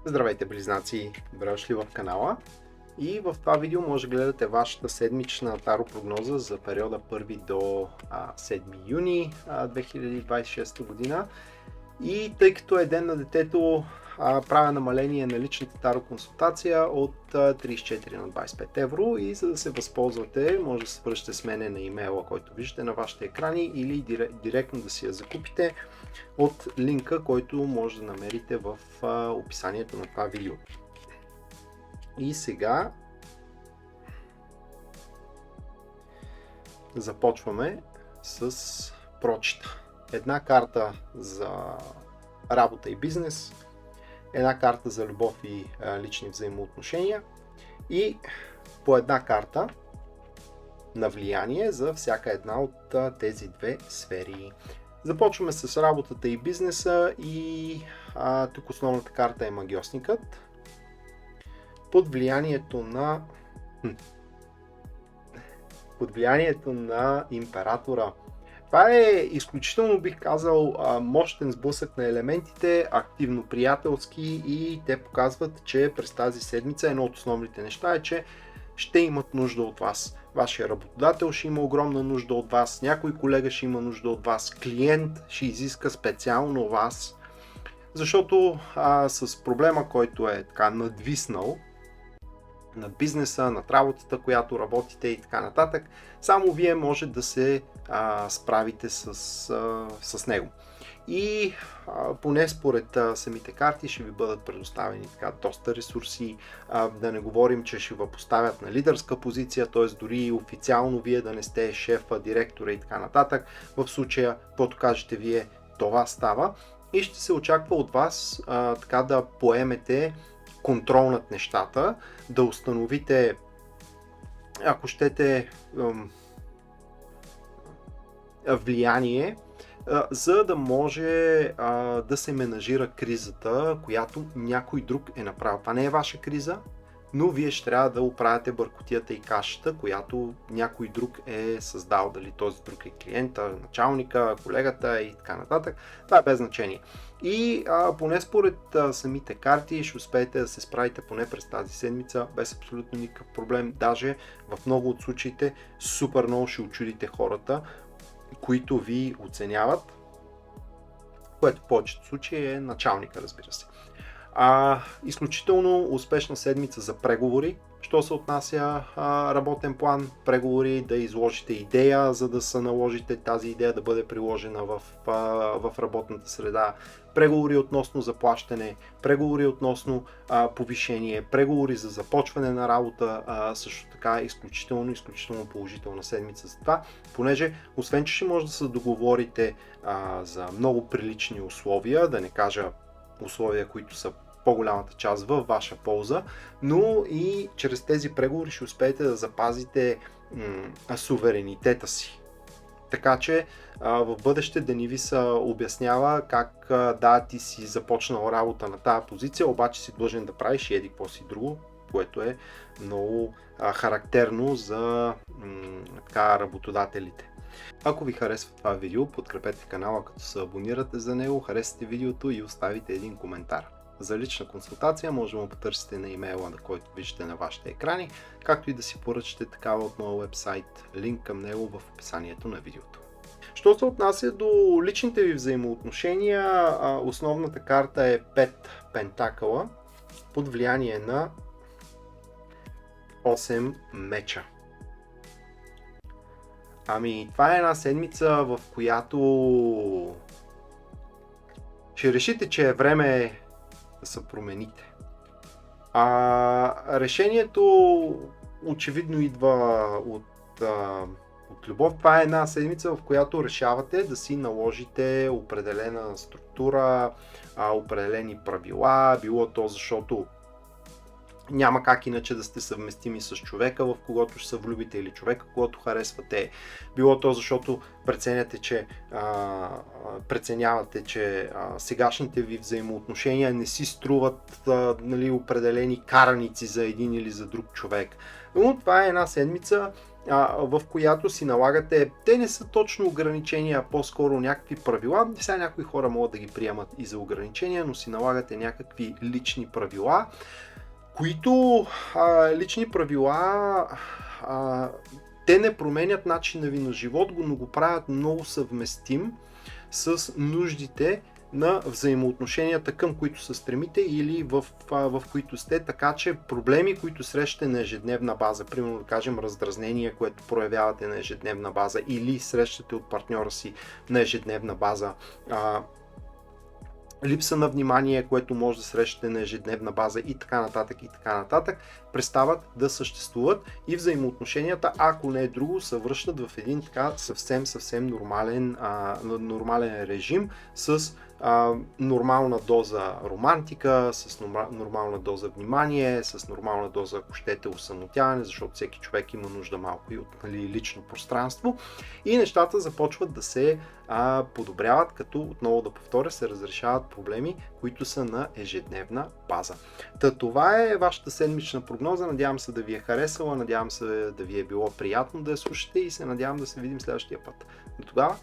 Здравейте, близнаци! Добре дошли в канала. И в това видео може да гледате вашата седмична таро прогноза за периода 1 до 7 юни 2026 година. И тъй като е ден на детето, правя намаление на личната таро консултация от 34 на 25 евро, и за да се възползвате, може да се свържете с мене на имейла, който виждате на вашите екрани, или директно да си я закупите от линка, който може да намерите в описанието на това видео. И сега започваме с прочита. Една карта за работа и бизнес, една карта за любов и лични взаимоотношения и по една карта на влияние за всяка една от тези две сфери. Започваме с работата и бизнеса и тук основната карта е магиосникът. Под влиянието на императора. Това е изключително, бих казал, мощен сблъсък на елементите, активно приятелски, и те показват, че през тази седмица едно от основните неща е, че ще имат нужда от вас. Вашия работодател ще има огромна нужда от вас, някой колега ще има нужда от вас, клиент ще изиска специално вас, защото с проблема, който е така надвиснал на бизнеса, над работата, която работите и така нататък, само вие може да се справите с него. И поне според самите карти ще ви бъдат предоставени така доста ресурси, да не говорим, че ще ви поставят на лидерска позиция, т.е. дори официално вие да не сте шефа, директора и така нататък. В случая, каквото кажете вие, това става, и ще се очаква от вас така да поемете контрол над нещата, да установите, ако щете, влияние, за да може да се менажира кризата, която някой друг е направил. Това не е ваша криза, но вие ще трябва да оправяте бъркотията и кашата, която някой друг е създал. Дали този друг е клиента, началника, колегата и така нататък. Това е без значение. И поне според самите карти ще успеете да се справите поне през тази седмица без абсолютно никакъв проблем. Даже в много от случаите супер много ще учудите хората, които ви оценяват, което в повечето случаи е началника, разбира се. Изключително успешна седмица за преговори. Що се отнася работен план, преговори, да изложите идея, за да се наложите тази идея да бъде приложена в работната среда, преговори относно заплащане, преговори относно повишение, преговори за започване на работа, също така изключително положителна седмица за това, понеже освен, че ще може да се договорите за много прилични условия, да не кажа условия, които са по-голямата част във ваша полза, но и чрез тези преговори ще успеете да запазите суверенитета си. Така че в бъдеще да не ви се обяснява как да, ти си започнал работа на тази позиция, обаче си длъжен да правиш и еди какво си друго, което е много характерно за работодателите. Ако ви харесва това видео, подкрепете канала като се абонирате за него, харесате видеото и оставите един коментар. За лична консултация може да му потърсите на имейла, на който виждате на вашите екрани, както и да си поръчате такава от моя вебсайт, линк към него в описанието на видеото. Що се отнася до личните ви взаимоотношения, основната карта е 5 пентакъла под влияние на 8 меча. Това е една седмица, в която ще решите, че е време да се промените. Решението очевидно идва от любов. Това е една седмица, в която решавате да си наложите определена структура, определени правила, било то защото няма как иначе да сте съвместими с човека, в когото ще се влюбите, или човека, когото харесвате. Било то защото преценявате, че сегашните ви взаимоотношения не си струват определени караници за един или за друг човек. Но това е една седмица, в която си налагате, те не са точно ограничения, а по-скоро някакви правила. Сега някои хора могат да ги приемат и за ограничения, но си налагате някакви лични правила, които лични правила те не променят начина ви на живот, но го правят много съвместим с нуждите на взаимоотношенията, към които се стремите или в които сте, така че проблеми, които срещате на ежедневна база, примерно да кажем раздразнение, което проявявате на ежедневна база или срещате от партньора си на ежедневна база, липса на внимание, което може да срещате на ежедневна база и така нататък, престават да съществуват и взаимоотношенията, ако не е друго, се връщат в един така съвсем нормален режим с нормална доза романтика, с нормална доза внимание, с нормална доза, ако щете, усъмотяване, защото всеки човек има нужда малко и от лично пространство и нещата започват да се подобряват, като отново да повторя, се разрешават проблеми, които са на ежедневна база. Това е вашата седмична прогноза, надявам се да ви е харесала, надявам се да ви е било приятно да я слушате и се надявам да се видим следващия път. До тогава,